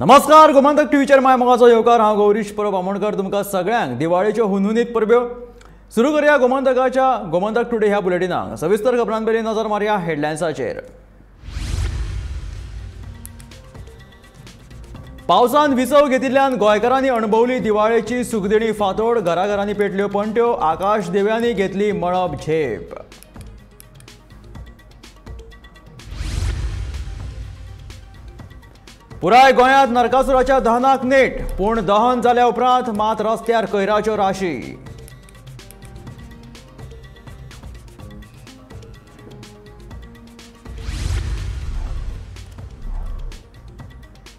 नमस्कार, गोमंतक टीव्हीचेर मायमोगाचो येवकार। हांव गौरीश परब आमोणकर तुमकां सगळ्यांक दिवाळेच्यो हुनहुनीत परब्यो। सुरू करूया गोमंतकाच्या गोमंतक टुडे ह्या बुलेटिनाक। सविस्तर खबरांपयली नजर मारया हेडलायन्साचेर। पावसान विसव घेतिल्ल्यान गोंयकारांनी अणभवली दिवाळेची सुखदिणी फांतोड। घराघरांनी पेटल्यो पणट्यो, आकाश देवळांनी घेतली मळब झेप। पुराय गोंयांत नरकासुराच्या दहनाक नेट, पूण दहन जाल्या उपरांत मात रस्त्यार कोयराच्यो राशी।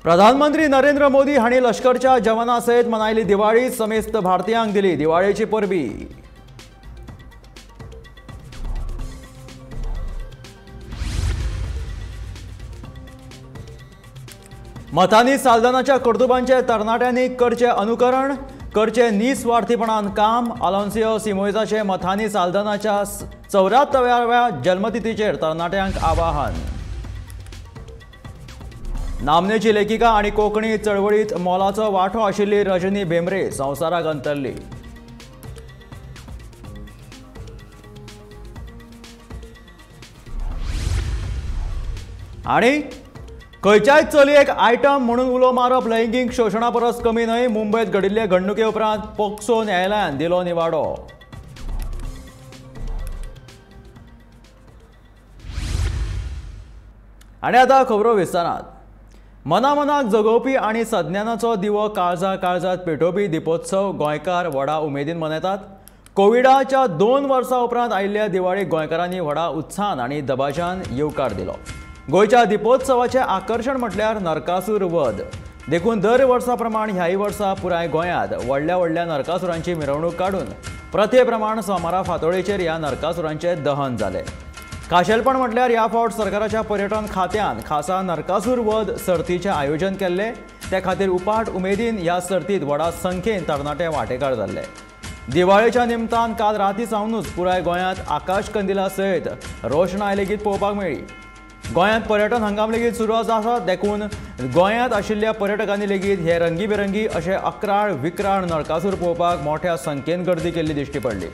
प्रधानमंत्री नरेंद्र मोदी हांणी लश्करच्या जवानां सयत मनायली दिवाळी। समेस्त भारतीयांक दिली दिवाळेची परबी। मथांनी साल्दनाच्या कर्तुबांचे तरणाट्यांनी करचे अनुकरण, करचे निस्वार्थीपणान काम। आलोन्सियो सिमोइजाचे मथांनी साल्दनाच्या 74व्या जन्मतिथीचेर तरणाट्यांक आवाहन। नामनेची लेखिका आनी कोंकणी चळवळीत मोलाचो वांटो आशिल्ली रजनी भेंब्रे संवसाराक अंतरली। आनी खंयच्याय चलयेक आयटम म्हणून उलो मारप लैंगीक शोशणा परस कमी न्हय। मुंबयत घडिल्ले घडणुके उपरांत पोक्सो न्यायालयान दिलो निवाडो। आनी आतां खबरो विस्तारांत। मनामनाक जगोवपी आनी सज्ञानाचो दिवो काळजा काळजात पेटोवपी दिपोत्सव गोंयकार व्हडा उमेदीन मनयतात। कोविडाच्या 2 वर्सां उपरांत आयिल्ल्या दिवाळीक गोंयकारांनी व्हडा उत्साहान आनी दबाज्यान येवकार दिलो। गोंयच्या दिपोत्सवाचें आकर्शण म्हटल्यार नरकासूर वध। देखून दर वर्सा प्रमाण ह्याय वर्सा पुराय गोंयांत व्हडल्या व्हडल्या नरकासुरांची मिरवणूक काडून प्रथे प्रमाण सोमारा फांतोडेचेर ह्या नरकासुरांचें दहन जालें। खाशेलपण म्हटल्यार ह्या फावट सरकाराच्या पर्यटन खात्यान खासा नरकासूर वध सर्तीचें आयोजन केल्लें। ते खातीर उपाट उमेदीन ह्या सर्तींत व्हडा संख्येन तरणाटे वांटेकार जाल्ले। दिवाळेच्या निमतान काल राती सावनूच पुराय गोंयांत आकाश कंदिला सयत रोशणाय लेगीत पळोवपाक मेळ्ळी। गोंयांत पर्यटन हंगाम लेगीत सुरू आसा। देखून गोंयांत आशिल्ल्या पर्यटकांनी लेगीत हे रंगीबेरंगी अशे अक्राळ विक्राळ नरकासूर पळोवपाक मोठ्या संख्येन गर्दी केल्ली दिश्टी पडली।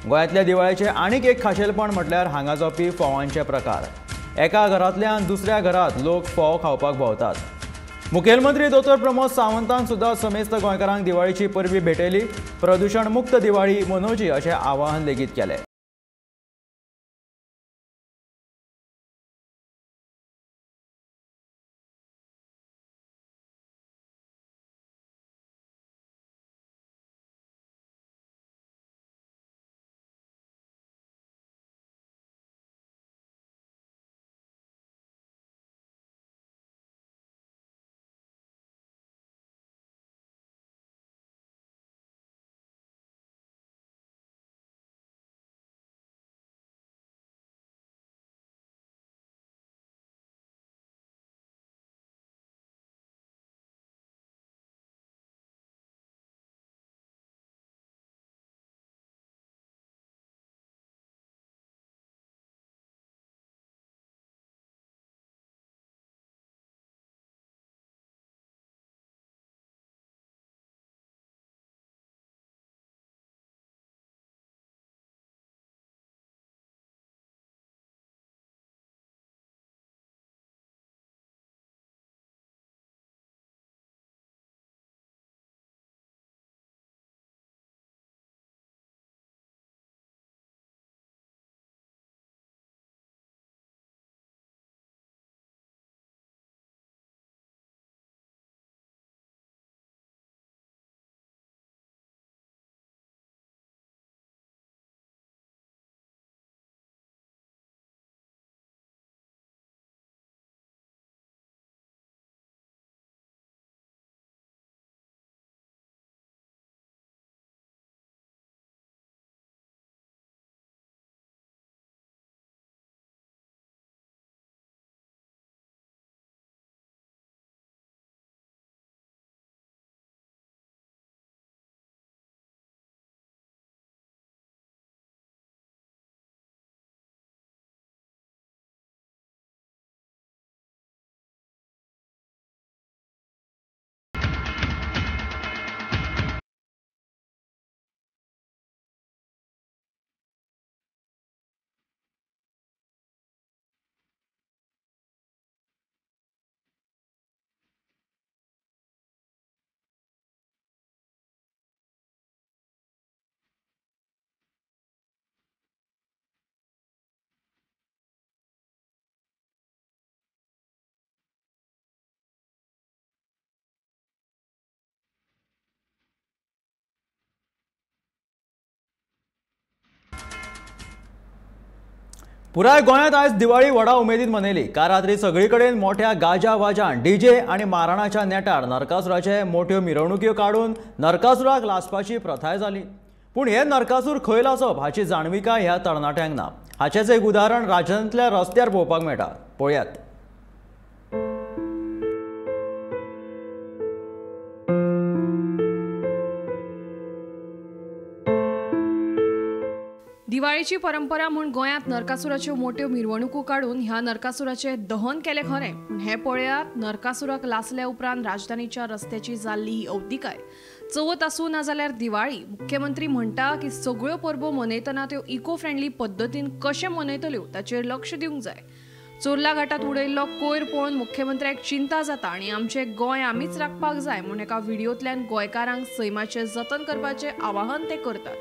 गोंयांतल्या दिवाळेचें आनीक एक खाशेलपण म्हटल्यार हांगा जावपी फोवांचे प्रकार। एका घरांतल्यान दुसऱ्या घरांत लोक फोव खावपाक भोंवतात। मुखेलमंत्री दोतोर प्रमोद सावंतान सुद्दां समेस्त गोंयकारांक दिवाळेची परबी भेटयली। प्रदूषण मुक्त दिवाळी मनोवची अशें आवाहन लेगीत केलें। पुराय गोंयांत आयज दिवाळी व्हडा उमेदीन मनयली। काल रात्री सगळीकडेन मोठ्या गाजा वाजान डीजे आनी मारणाच्या नेटार नरकासुराचे मोठ्यो मिरवणुक्यो काडून नरकासुराक लासपाची प्रथाय जाली। पूण हे नरकासूर खंय लासप हाची जाणविकाय ह्या तरणाट्यांक ना। हाचेच एक उदाहरण राज्यांतल्या रस्त्यार पळोवपाक मेळटा। पळयात। दिवाळीची परंपरा म्हूण गोंयांत नरकासुराच्यो मोठ्यो मिरवणुको काडून ह्या नरकासुराचे दहन केले खरें, पूण हे पळयात नरकासुराक लासले उपरांत राजधानीच्या रस्त्याची जाल्ली ही अवतिकाय। चवथ आसूं ना जाल्यार दिवाळी, मुख्यमंत्री म्हणटा की सगळ्यो परबो मनयतना त्यो इको फ्रेंडली पद्दतीन कशे मनयतल्यो ताचेर लक्ष दिवंक जाय। चोरला घाटात उडयल्लो कोयर पळोवन मुख्यमंत्र्याक चिंता जाता आनी आमचे गोंय आमीच राखपाक जाय म्हूण एका व्हिडिओंतल्यान गोंयकारांक सैमाचें जतन करपाचें आवाहन ते करतात।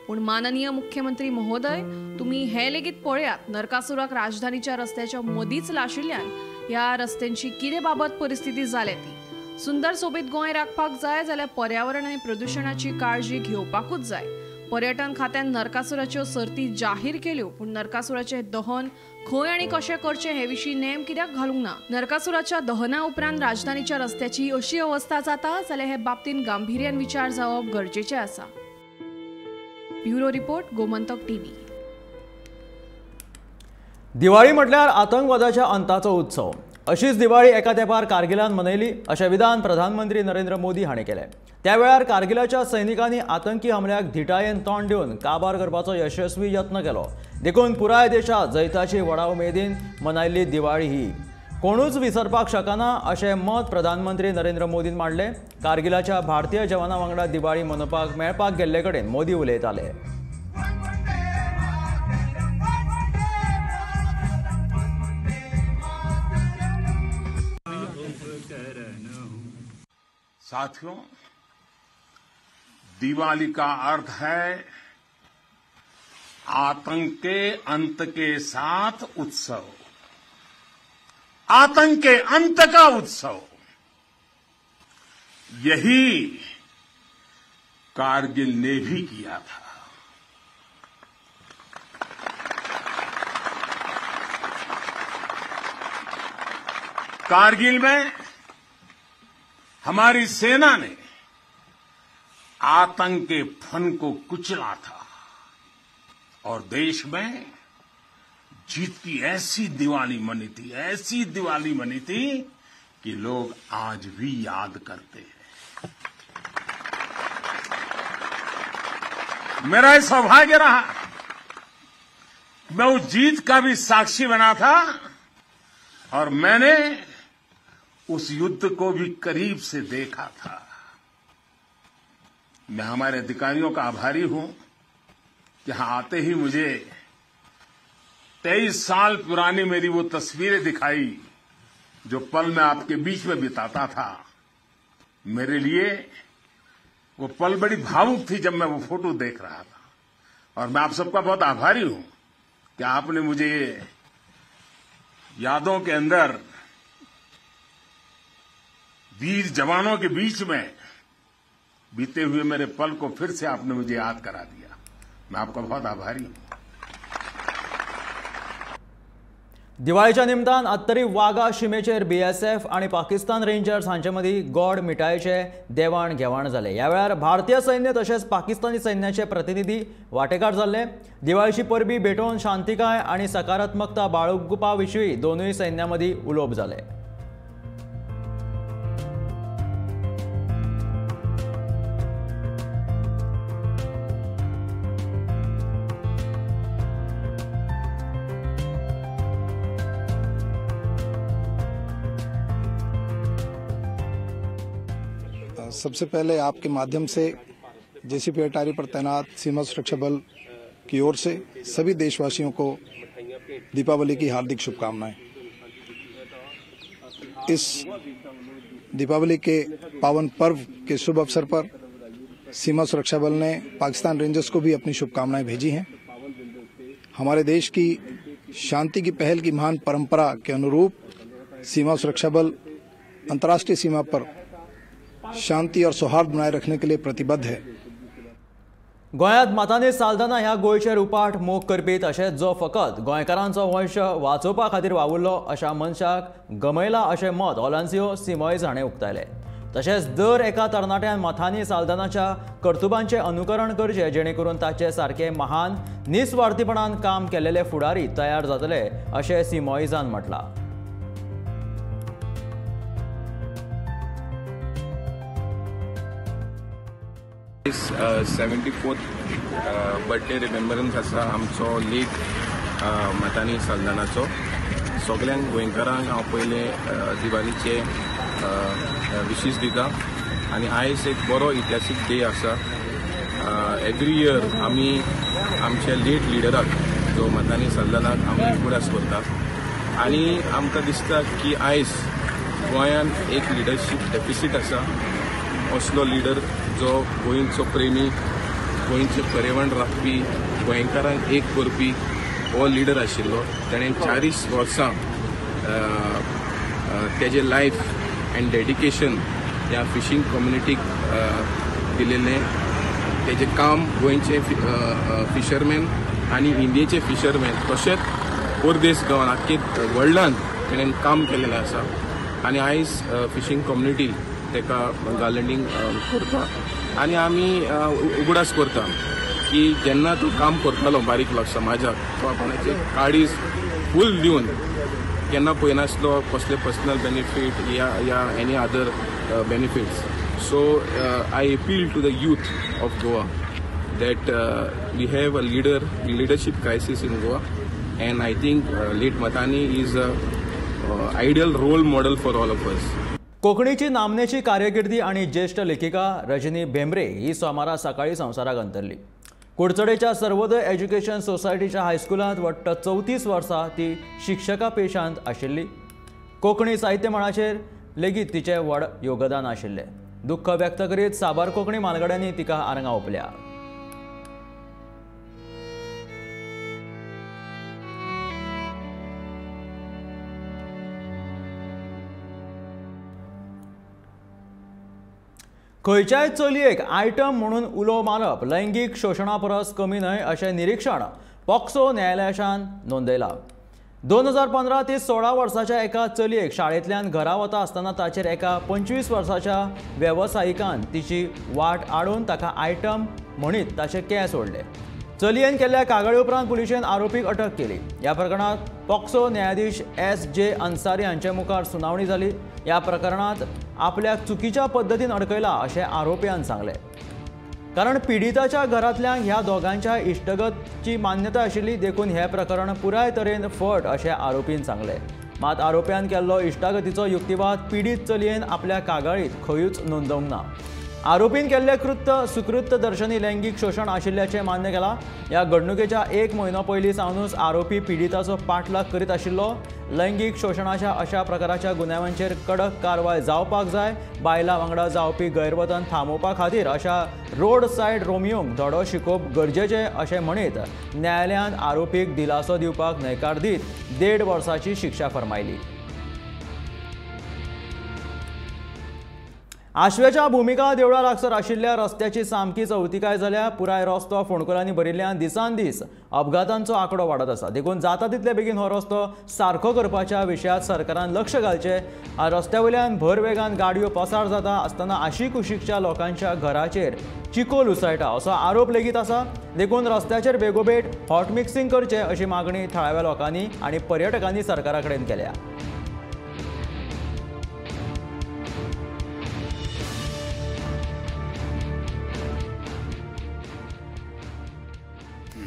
पूण माननीय मुख्यमंत्री महोदय, तुम्ही हे लेगीत पळयात नरकासुराक राजधानीच्या रस्त्याच्या मदींच लाशिल्ल्यान ह्या रस्त्यांची कितें बाबत परिस्थिती जाल्या ती। सुंदर सोबीत गोंय राखपाक जाय जाल्यार पर्यावरण आनी प्रदूषणाची काळजी घेवपाकूच जाय। पर्यटन खात्यान नरकासुराच्यो सर्ती जाहीर केल्यो, पूण नरकासुराचें दहन खंय आनी कशें करचें हे विशीं नेम कित्याक घालूंक ना। नरकासुराच्या दहना उपरांत राजधानीच्या रस्त्याची अशी अवस्था जाता जाल्यार हे बाबतींत गांभीर्यान विचार जावप गरजेचें आसा। Bureau report, Gomantak TV. Diwali म्हटल्यार आतंकवादाच्या अंताचो उत्सव। अशीच दिवाळी एका तेंपार कारगिलान मनयली अशें विधान प्रधानमंत्री नरेंद्र मोदी हाणें केलें। त्या वेळार कारगिलाच्या सैनिकांनी आतंकी हमल्याक धिटायेन तोंड दिवन काबार करपाचो यशस्वी यत्न केलो। देखून पुराय देशात जैताची व्हडा उमेदीन मनायल्ली दिवाळी ही कोणूच विसरपाक शकना अशें मत प्रधानमंत्री नरेंद्र मोदीन मांडलें। कारगिलाच्या भारतीय जवानां वांगडा दिवाळी मनोवपाक मेळपाक गेल्ले कडेन मोदी उलयताले। साथियों, दिवाली का अर्थ है आतंक के अंत के साथ उत्सव, आतंक के अंत का उत्सव। यही कारगिल ने भी किया था। कारगिल में हमारी सेना ने आतंक के फन को कुचला था और देश में जीत की ऐसी दिवाली मनी थी, ऐसी दिवाली मनी थी कि लोग आज भी याद करते हैं। मेरा यह सौभाग्य रहा, मैं उस जीत का भी साक्षी बना था और मैंने उस युद्ध को भी करीब से देखा था। मैं हमारे अधिकारियों का आभारी हूं कि यहां आते ही मुझे 23 साल पुरानी मेरी वो तस्वीरें दिखाई जो पल मैं आपके बीच में बिताता था। मेरे लिए वो पल बड़ी भावुक थी जब मैं वो फोटो देख रहा था और मैं आप सबका बहुत आभारी हूं कि आपने मुझे यादों के अंदर वीर जवानों के बीच में बीते हुए मेरे पल को फिर से आपने मुझे याद करा दिया। मैं आपका बहुत आभारी हूं। दिवाळीच्या निमतान आत्तरी वागा शिमेचेर बीएसएफ आणि पाकिस्तान रेंजर्स हांचे मदीं गोड मिठायेचे देवाण घेवाण जाले। ह्या वेळार भारतीय सैन्य तशेंच पाकिस्तानी सैन्याचे प्रतिनिधी वांटेकार जाल्ले। दिवाळीची परबी भेटोवन शांतिकाय आणि सकारात्मकता बाळगुपा विशीं दोनूय सैन्यां मदीं उलोवप जाले। सबसे पहले आपके माध्यम से जेसीपी अटारी पर तैनात सीमा सुरक्षा बल की ओर से सभी देशवासियों को दीपावली की हार्दिक शुभकामनाएं। इस दीपावली के पावन पर्व के शुभ अवसर पर सीमा सुरक्षा बल ने पाकिस्तान रेंजर्स को भी अपनी शुभकामनाएं भेजी हैं। हमारे देश की शांति की पहल की महान परंपरा के अनुरूप सीमा सुरक्षा बल अंतर्राष्ट्रीय सीमा पर शांति और सौहार्द बनाए रखने के लिए प्रतिबद्ध है। गोंयांत मतांनी सालदाना ह्या गोंयचेर उपाट मोग करपी तशेंच जो फकत गोंयकारांचो वंश वाचोवपा खातीर वावुरलो अशा मनशाक गमयला अशें मत ओलांसियो सिमोइज हाणें उक्तायलें. तशेंच दर एका तरणाट्यान मतांनी सालदानाच्या कर्तुबांचें अनुकरण करचें जेणे करून ताचे सारके महान निस्वार्थीपणान काम केलेले फुडारी तयार जातले अशें सिमोइजान म्हटलां. This 74th बर्थडे रिमेंबरन्स आसा आमचो लेट मतांनी सालदानाचो. सगळ्यांक गोंयकारांक हांव पयले दिवाळीचे विशीस दिता आनी आयज एक बरो इतिहासीक डे आसा. एवरी इयर आमी आमच्या लेट लिडराक जो मतांनी सालदानाक आमी पुरास करता आनी आमकां दिसता की आयज गोंयांत एक लिडरशीप डेफिसीट आसा. असलो लिडर जो गोंयचो प्रेमी, गोंयचें पर्यावरण राखपी, गोंयकारांक एक करपी हो लिडर आशिल्लो. ताणें 40 वर्सां तेजें लायफ एंड डेडिकेशन ह्या फिशींग कम्युनिटीक दिलेलें. तेजें काम गोंयचे फिशरमॅन आनी इंडियेचे फिशरमॅन तशेंच परदेस गांवांत आख्खे वर्ल्डान ताणें काम केलेलें आसा. आनी आयज फिशींग कम्युनिटी तेका गार्लंडींग करता आनी आमी उगडास करता की जेन्ना तूं काम करतालो बारीक लोक समाजाक तो कोणाचे काळीज फूल दिवन केन्ना पळयनासलो कसले पर्सनल बेनिफीट या any other benefits. So I appeal to the youth of Goa that we have a leadership crisis in Goa, and I think late Matani is a ideal role model for all of us. कोंकणीची नामनेची कार्यकिर्दी आणि ज्येष्ठ लेखिका रजनी भेंब्रे ही सोमारा सकाळी संवसाराक अंतरली. कुडचडेच्या Sarvodaya education सोसायटीच्या हायस्कुलांत वट्ट 34 वर्सां ती शिक्षका पेशांत आशिल्ली. कोंकणी साहित्य मळाचेर लेगीत तिचें व्हड योगदान आशिल्लें. दुख्ख व्यक्त करीत साबार कोंकणी मालगड्यांनी तिका आरंगां ओंपल्या. खंयच्याय चलयेक आयटम म्हणून उलो मारप लैंगीक शोशणा परस कमी न्हय अशें निरीक्षण पॉक्सो न्यायालयान नोंदयलां. 2015 ते 16 वर्साच्या एका चलयेक शाळेंतल्यान घरा वता आसतना ताचेर एका 25 वर्साच्या वेवसायिकान तिची वाट आडून ताका आयटम म्हणीत ताचे केंस ओडले. चलयेन केल्ल्या कागाळी उपरांत पुलिशेन आरोपीक अटक केली. ह्या प्रकरणात पॉक्सो न्यायाधीश S.J. अन्सारी हांचे मुखार सुनावणी जाली. ह्या प्रकरणात आपल्याक चुकीच्या पद्दतीन अडकयला अशें आरोपीन सांगलें. कारण पिडिताच्या घरांतल्यांक ह्या दोगांच्या इश्टगतची मान्यता आशिल्ली देखून हें प्रकरण पुराय तरेन फट अशें आरोपीन सांगलें. मात आरोप्यान केल्लो इश्टागतीचो युक्तिवाद पीडित चलयेन आपल्या कागाळीत खंयूच नोंदवंक ना. आरोपीन केल्लें कृत्य सुकृत्य दर्शनी लैंगीक शोशण आशिल्ल्याचें मान्य केलां. ह्या घडणुकेच्या 1 म्हयनो पयलीं सावनूच आरोपी पिडिताचो पाठलाग करीत आशिल्लो. लैंगीक शोशणाच्या अशा प्रकाराच्या गुन्यांवांचेर कडक कारवाय जावपाक जाय. बायलां वांगडा जावपी गैरवर्तन थांबोवपा खातीर अशा रोड सायड रोमियोंक धडो शिकोवप गरजेचें अशें म्हणीत न्यायालयान आरोपीक दिलासो दिवपाक न्हयकार दीत 1.5 वर्साची शिक्षा फर्मायली. आशवेच्या भुमिका देवळा लागसर आशिल्ल्या रस्त्याची सामकी चवथिकाय जाल्या. पुराय रस्तो फोंडकुलांनी भरिल्ल्यान दिसान दीस अपघातांचो आंकडो वाडत आसा. देखून जाता तितले बेगीन हो रस्तो सारको करपाच्या विशयांत सरकारान लक्ष घालचें. रस्त्या वयल्यान भर वेगान गाडयो पसार जाता आसतना आशी कुशीकच्या लोकांच्या घराचेर चिकोल उसळटा असो आरोप लेगीत आसा. देखून रस्त्याचेर बेगोबेट हॉट मिक्सिंग करचें अशी मागणी थळाव्या लोकांनी आनी पर्यटकांनी सरकारा कडेन केल्या.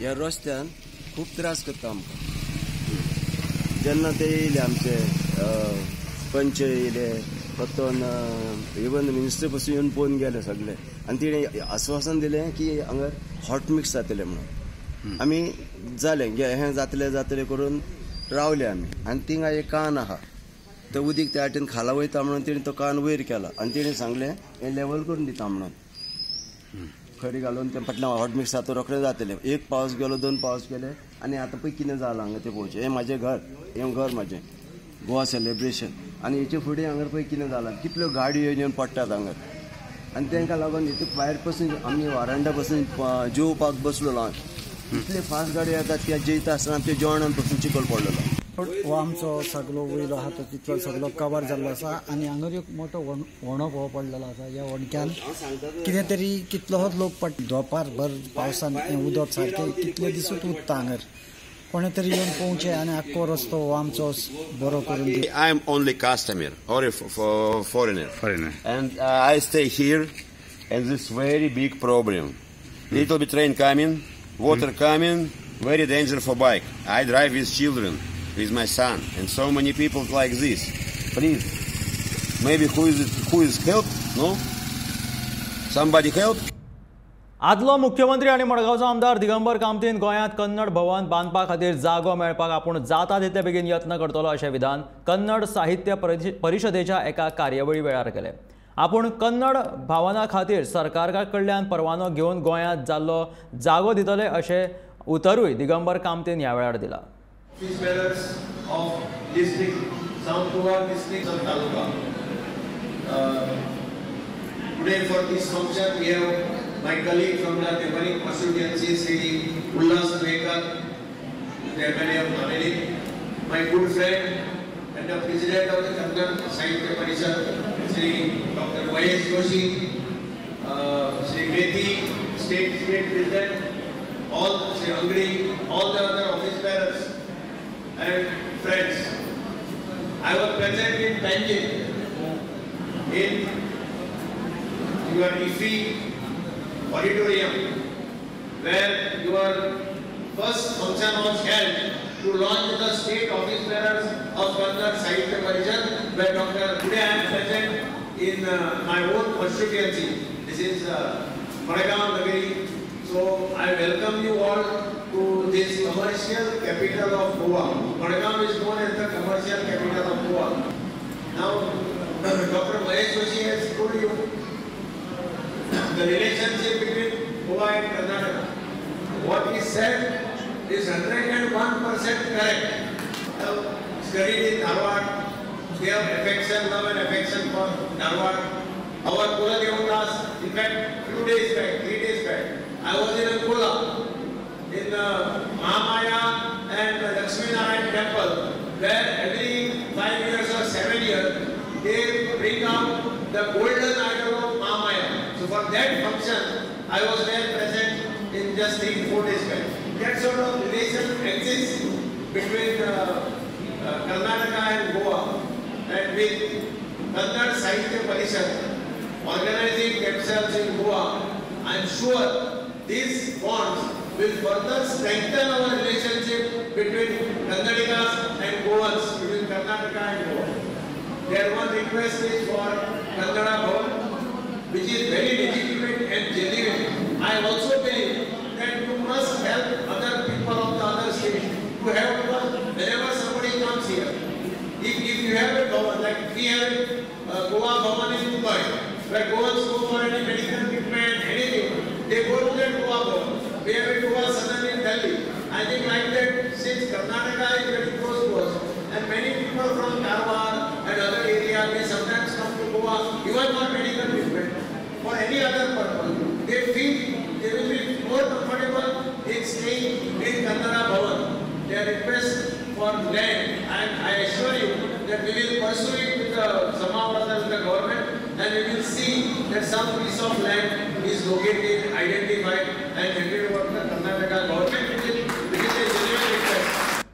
ह्या रस्त्यान खूब त्रास करता आमकां. जेन्ना ते येयले आमचे पंच येयले परतून इवन मिनिस्टर पासून येवन पळोवन गेले सगळे आनी तिणें आश्वासन दिलें की हांगा हॉट मिक्स जातलें म्हणून. आमी जालें हें जातलें करून रावले आमी. आनी थिंगा एक कान आहा तें उदीक त्या वाटेन खाला वयता म्हणून तिणें तो कान वयर केला आनी तिणें सांगलें हें लेवल करून दिता म्हणून. खडी घालून ते फाटल्यान हॉट मिक्स जाता रोखडें जातलें. 1 पावस गेलो 2 पावस गेले आनी आतां पळय कितें जालां हांगा तें पळोवचें. हें म्हाजें घर, हें घर म्हाजें गोवा सेलेब्रेशन आनी हेचे फुडें हांगा पळय कितें जालां. कितल्यो गाडयो येवन पडटात हांगा. आनी तांकां लागून इतू भायर पासून आमी वारांडा पासून जेवपाक बसलेलो इतले फास्ट गाडी येतात त्या जेयता आसतना आमच्या जेवणान पासून चिखल पडलेलो हो आमचो सगळो वयलो आहा तो तितलो सगळो कवर जाल्लो आसा आनी हांगर एक मोठो व्हणो पडलेलो आसा ह्या व्हणक्यान कितें तरी कितलोच लोक दोपार भर पावसान उदक सारकें कितले दिसूच उरता हांगर कोणे तरी येवन पोवचें आनी आख्खो रस्तो हो आमचो बरो करून दी. I am only customer or foreigner. And I stay here and this very big problem. Little bit rain coming, water coming, very dangerous for bike. I drive with children, with my son, and so many people like this. Please, maybe who is help? No? Somebody help? आदलो मुख्यमंत्री आणि मडगांवचो आमदार दिगंबर कामतीन गोंयांत कन्नड भवन बांदपा खातीर जागो मेळपाक आपूण जाता तितले बेगीन यत्न करतलो अशें विधान कन्नड साहित्य परिशदेच्या एका कार्यावळी वेळार केलें. आपूण कन्नड भावना खातीर सरकारा कडल्यान परवानो घेवन गोंयांत जाल्लो जागो दितले अशें उतरूय दिगंबर कामतीन ह्या वेळार दिला. Today for this function we have my colleague from the neighboring constituency, Sri Ullas Mekar, the MLA of Naveli, my good friend and the president of the Kannada Sahitya Parishad, Sri Dr. Y.S. Joshi, Sri Methi, State President, all Sri Angri, all the other office bearers and friends. I was present in Panjim in your IFI auditorium where your first function was held to launch the state office bearers of Kannada Sahitya Parishad where today I am present in my own constituency. This is Madagaon Nagari. So I welcome you all to this commercial capital of Goa. Madagaon is known as the commercial capital of Goa. Now Dr. Mahesh Joshi has told you the relationship between Goa and Karnataka. What he said is 101% correct. Studied in Dharwad, we have affection, love and affection for Dharwad. Our Kuladevatas, in fact, 3 days back, I was in Angola, in Mahamaya and Lakshmi Narayan temple, where every 5 years or 7 years, they bring out the golden idol of Mahamaya. So for that function, I was there present in just 3-4 days back. That sort of relation exists between Karnataka and Goa, and with Kannada Sahitya Parishad organizing themselves in Goa, I am sure these bonds will further strengthen our relationship between Kannadigas and Goans, between Karnataka and Goa. Their one request is for Kannada Bhavan, which is very legitimate and genuine. I also believe that you must help other people of the other states to have one whenever somebody comes here. If you have a Bhavan, like we have Goa Bhavan in Mumbai, where Goans go for any medical treatment, anything, they go to that Goa Bhavan. We have a Goa Sadan in Delhi. I think like that, since Karnataka is very close to us, and many people from Dharwad and other areas may sometimes come to Goa, even for medical treatment, for any other purpose. They feel they will be more comfortable in staying in Kannada Bhavan. Their request for land, and I assure you that we will pursue it with the government, and we will see that some piece of land is located, identified, and handed over to the Karnataka government, which is a genuine request.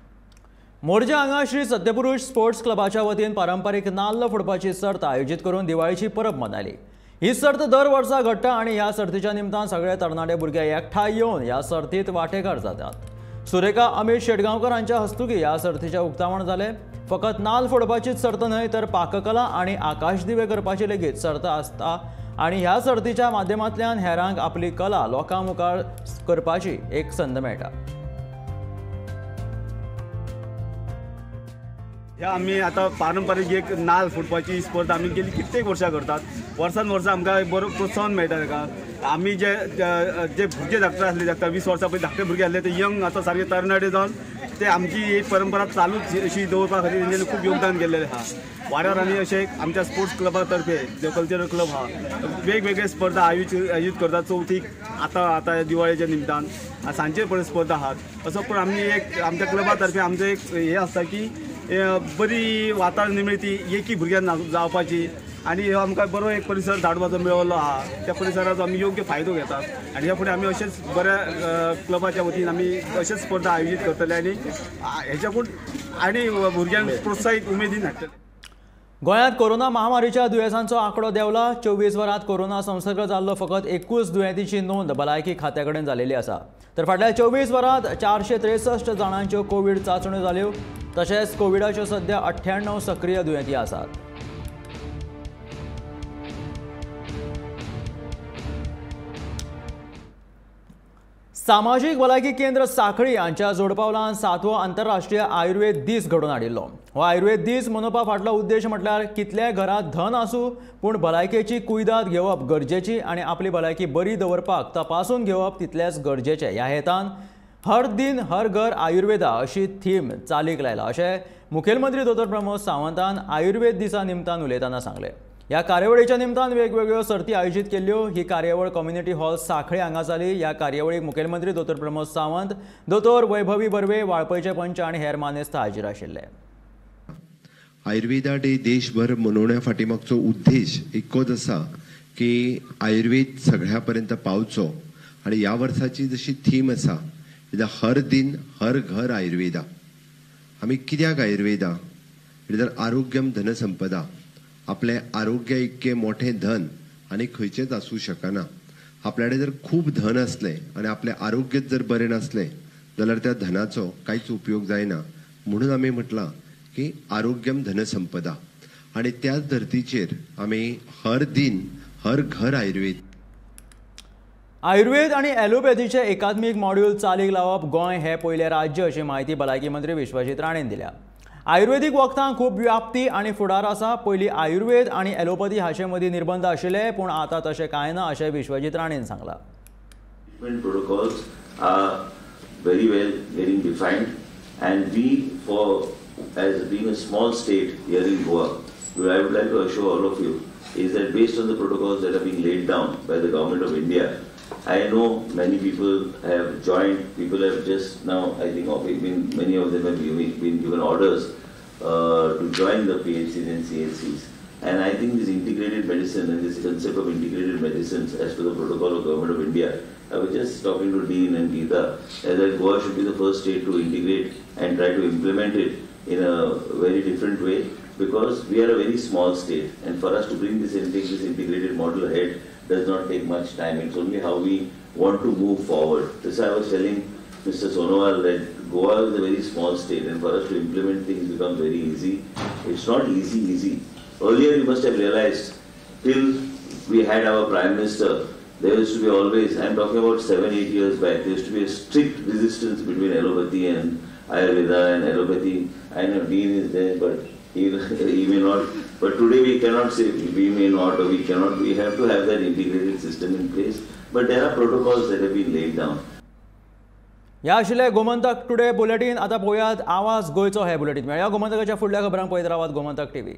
Morjim हांगा Shri सत्यपुरुष sports क्लबाच्या वतीन पारंपारीक नाल्ल फोडपाची सर्त आयोजीत करून दिवाळीची परब मनयली. ही सर्त दर वर्सा घडटा आणि ह्या सर्तीच्या निमतान सगळे तरणाटे भुरगे एकठांय येवन ह्या सर्तीत वांटेकार जातात. सुरेखा अमित शेटगांवकर हांच्या हस्तुकी ह्या सर्तीचे उक्तावण जाले. फकत नाल्ल फोडपाचीच सर्त न्हय तर पाककला आणि आकाशदिवे करपाची लेगीत सर्त आसता आणि ह्या सर्तीच्या माध्यमांतल्यान हेरांक आपली कला लोकां मुखार करपाची एक संद मेळटा. ह्या आमी आतां पारंपारीक एक नाल्ल फोडपाची स्पर्धा आमी गेली कित्येक वर्सां करतात. वर्सान वर्सा आमकां बरो प्रोत्साहन मेळटा ताका. आमी जे भुरगे धाकटे आसले 20 वर्सां पयलीं धाकटे भुरगे आसले ते यंग आतां सारके तरणाटे जावन ते आमची ही परंपरा चालूच अशी दवरपा खातीर तेंच्यांनी खूब योगदान केल्लेलें आहा। वाड्यार आनी अशें आमच्या स्पोर्ट्स क्लबा तर्फे जो कल्चरल क्लब आहा वेगवेगळे स्पर्धा आयोजीत करतात। चवथीक आतां दिवाळेच्या निमतान सांजे पण स्पर्धा आहात असो पण आमी एक आमच्या क्लबा तर्फे आमचो एक हे आसता की बरी वातावरण निर्मिती एकी भुरग्यांक जावपाची आणि आमकां बरो एक परिसर धाडपाचो मेळिल्लो आहा। त्या परिसराचो आमी योग्य फायदो घेतात आणि ह्या फुडें आमी अशेंच बऱ्या क्लबाच्या वतीन आमी अशेच स्पर्धा आयोजीत करतले आणि हेच्याकून आनी भुरग्यांक प्रोत्साहीत उमेदीन हाडटले। गोंयांत कोरोना महामारीच्या दुयेंसांचो आंकडो देंवला। 24 वरांत कोरोना संसर्ग जाल्लो फकत 21 दुयेंतींची नोंद भलायकी खात्या कडेन जाल्ली आसा। तर फाटल्या 24 वरांत 463 जाणांच्यो कोविड चाचण्यो जाल्यो। तशेंच कोविडाच्यो सध्या 98 सक्रिय दुयेंती आसात। सामाजीक भलायकी केंद्र सांखळी हांच्या जोडपावलान 7वो आंतरराष्ट्रीय आयुर्वेद दीस घडोवन हाडिल्लो। हो आयुर्वेद दीस मनोवपा फाटलो उद्देश म्हटल्यार कितलेय घरांत धन आसूं पूण भलायकेची कुयदाद घेवप गरजेची आनी आपली भलायकी बरी दवरपाक तपासून घेवप तितलेच गरजेचें ह्या हेतान हर दिन हर घर आयुर्वेदा अशी थीम चालीक लायला अशें मुखेलमंत्री डॉ प्रमोद सावंतान आयुर्वेद दिसा निमतान उलयतना सांगलें। ह्या कार्यावळीच्या निमतान वेगवेगळ्यो सर्ती आयोजीत केल्ल्यो। ही कार्यावळ कम्युनिटी हॉल सांखळी हांगा जाली। ह्या कार्यावळीक मुखेलमंत्री डॉ प्रमोद सावंत, दोतोर वैभवी बर्वे, वाळपयचे पंच आनी हेर मानेस्त हाजीर आशिल्ले। आयुर्वेदा डे देशभर मनोवण्या फाटीमागचो उद्देश एकूच आसा की आयुर्वेद सगळ्या पर्यंत पावचो आनी ह्या वर्साची जशी थीम आसा हर दिन हर घर आयुर्वेदा। आमी कित्याक आयुर्वेदा तर आरोग्यम धनसंपदा। आपले आरोग्य इतके मोठे धन आणि खंयचेच आसूं शकना। आपल्याकडे जर खूप धन असले आणि आपले आरोग्यच जर बरे नसले जाल्यार त्या धनाचो कांयच उपयोग जायना। म्हणून आमी म्हटलां की आरोग्यम धनसंपदा आणि त्याच धर्तीचेर आमी हर दिन हर घर आयुर्वेद। आयुर्वेद आणि ॲलोपॅथीचे एकात्मीक मॉड्यूल चालीक लावप गोंय हे पयले राज्य अशी माहिती भलायकी मंत्री विश्वजीत राणेन दिल्या। आयुर्वेदीक वखदांक खूब व्याप्ती आणि फुडार आसा। पयलीं आयुर्वेद आणि ॲलोपॅथी हाचे मदीं निर्बंध आशिल्ले पूण आतां तशें कांय ना अशें विश्वजीत राणेन सांगलां। Treatment protocols are very well getting defined and we as being a small state here in Goa, I would like to assure all of you is that based on the protocols that are being laid down by the government of India, I know many people have joined, people have just now, I think many of them have been given orders to join the PHCs and CHCs. And I think this integrated medicine and this concept of integrated medicines as per the protocol of Government of India, I was just talking to Dean and Geeta, that Goa should be the first state to integrate and try to implement it in a very different way because we are a very small state and for us to bring this and take this integrated model ahead does not take much time. It's only how we want to move forward. This I was telling Mr. Sonowal that Goa is a very small state and for us to implement things becomes very easy. It's not easy. Earlier you must have realized till we had our Prime Minister, there used to be always, I'm talking about 7-8 years back, there used to be a strict resistance between allopathy and Ayurveda and allopathy. I know Dean is there but he may not, but today we cannot say we may not or we cannot, we have to have that integrated system in place, but there are protocols that have been laid down. ह्या आशिल्ले Gomantak today bulletin. आतां पळोवयात आवाज गोंयचो हे bulletin मेळ्या गोमंतकाच्या फुडल्या खबरांक पळयत रावात Gomantak TV।